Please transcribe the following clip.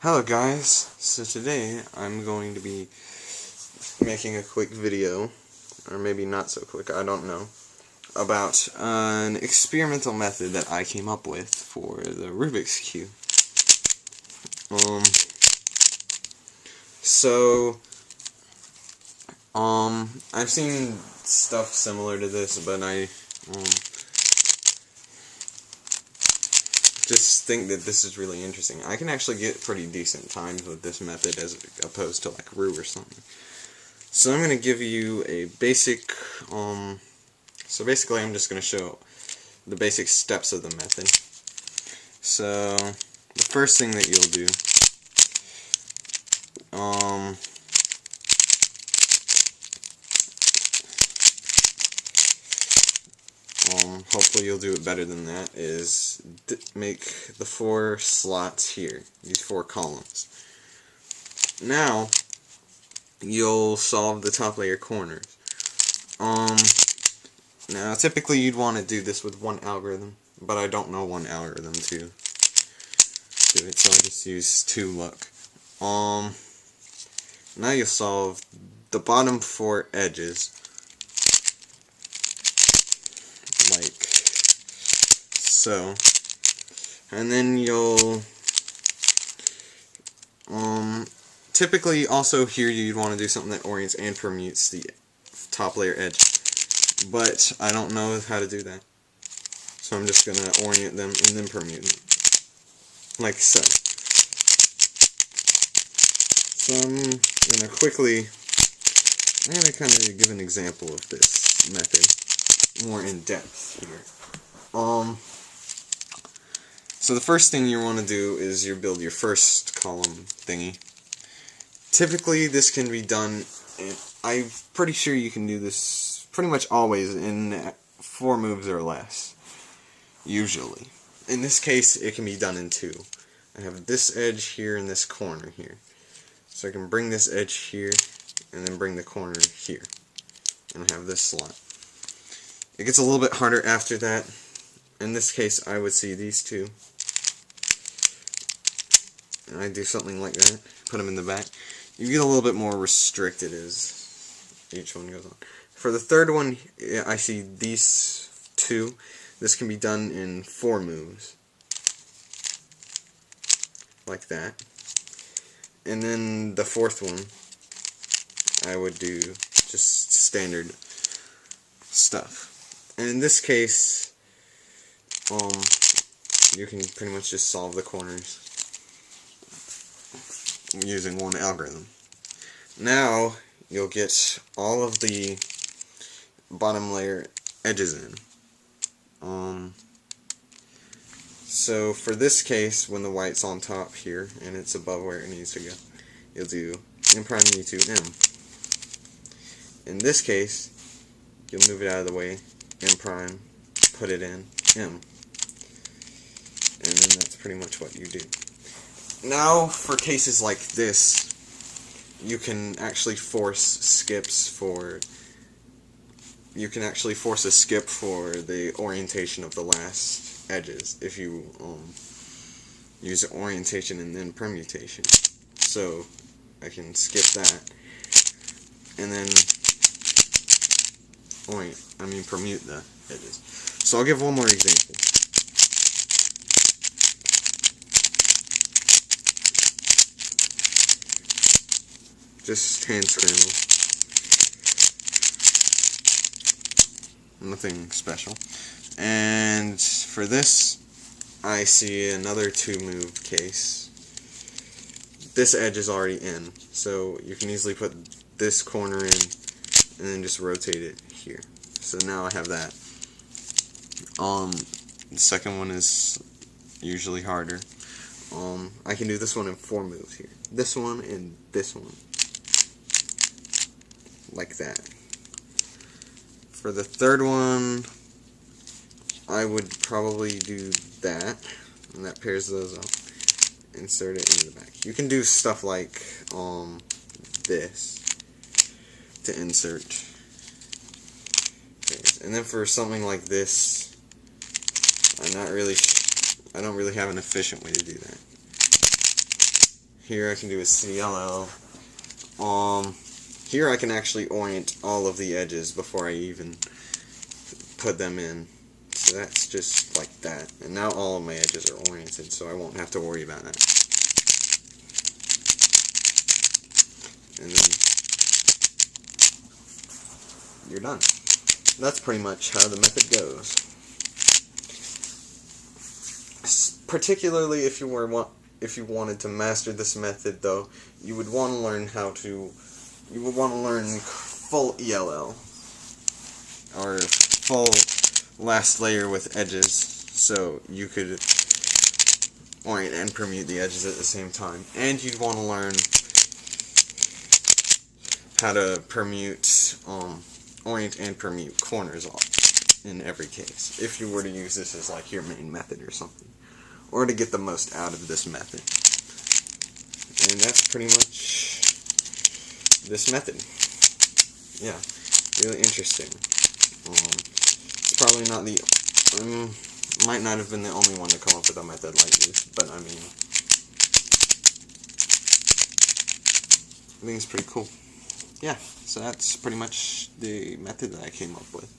Hello guys, so today I'm going to be making a quick video, or maybe not so quick, I don't know, about an experimental method that I came up with for the Rubik's Cube. I've seen stuff similar to this, but I just think that this is really interesting. I can actually get pretty decent times with this method as opposed to like Rue or something. So I'm going to give you a basic, so basically I'm just going to show the basic steps of the method. So the first thing that you'll do, hopefully you'll do it better than that, is make the 4 slots here, these 4 columns. Now, you'll solve the top layer corners. Now typically you'd want to do this with one algorithm, but I don't know one algorithm to do it, so I just use 2 luck. Now you'll solve the bottom 4 edges, like so, and then you'll typically also here you'd want to do something that orients and permutes the top layer edge, but I don't know how to do that, so I'm just gonna orient them and then permute them like so. So I'm gonna kind of give an example of this method more in depth here. So the first thing you want to do is you build your first column thingy. Typically this can be done, and I'm pretty sure you can do this pretty much always in 4 moves or less, usually. In this case it can be done in 2. I have this edge here and this corner here. So I can bring this edge here and then bring the corner here, and I have this slot. It gets a little bit harder after that. In this case I would see these 2, and I do something like that, put them in the back. You get a little bit more restricted as each one goes on. For the third one, I see these 2. This can be done in 4 moves, like that. And then the fourth one, I would do just standard stuff. And in this case, you can pretty much just solve the corners using one algorithm. Now you'll get all of the bottom layer edges in. So for this case, when the white's on top here and it's above where it needs to go, you'll do M prime U2 M. In this case, you'll move it out of the way, M prime, put it in, M. And then that's pretty much what you do. Now, for cases like this, you can actually force skips for... You can actually force a skip for the orientation of the last edges if you use orientation and then permutation. So I can skip that and then permute the edges. So I'll give one more example. Just hand scramble. Nothing special. And for this, I see another 2 move case. This edge is already in, so you can easily put this corner in and then just rotate it here. So now I have that. The second one is usually harder. I can do this one in 4 moves here. This one and this one. Like that. For the third one, I would probably do that, and that pairs those up. Insert it into the back. You can do stuff like this to insert. Okay. And then for something like this, I don't really have an efficient way to do that. Here I can do a CLL. Here I can actually orient all of the edges before I even put them in. So that's just like that. And now all of my edges are oriented, so I won't have to worry about that. And then you're done. That's pretty much how the method goes. Particularly if you wanted to master this method, though, you would want to learn full ELL, or full last layer with edges, so you could orient and permute the edges at the same time. And you'd want to learn how to orient and permute corners off in every case, if you were to use this as like your main method or something, or to get the most out of this method. And that's pretty much this method. Yeah, really interesting. It's probably not might not have been the only one to come up with a method like this, but I mean, I think it's pretty cool. Yeah, so that's pretty much the method that I came up with.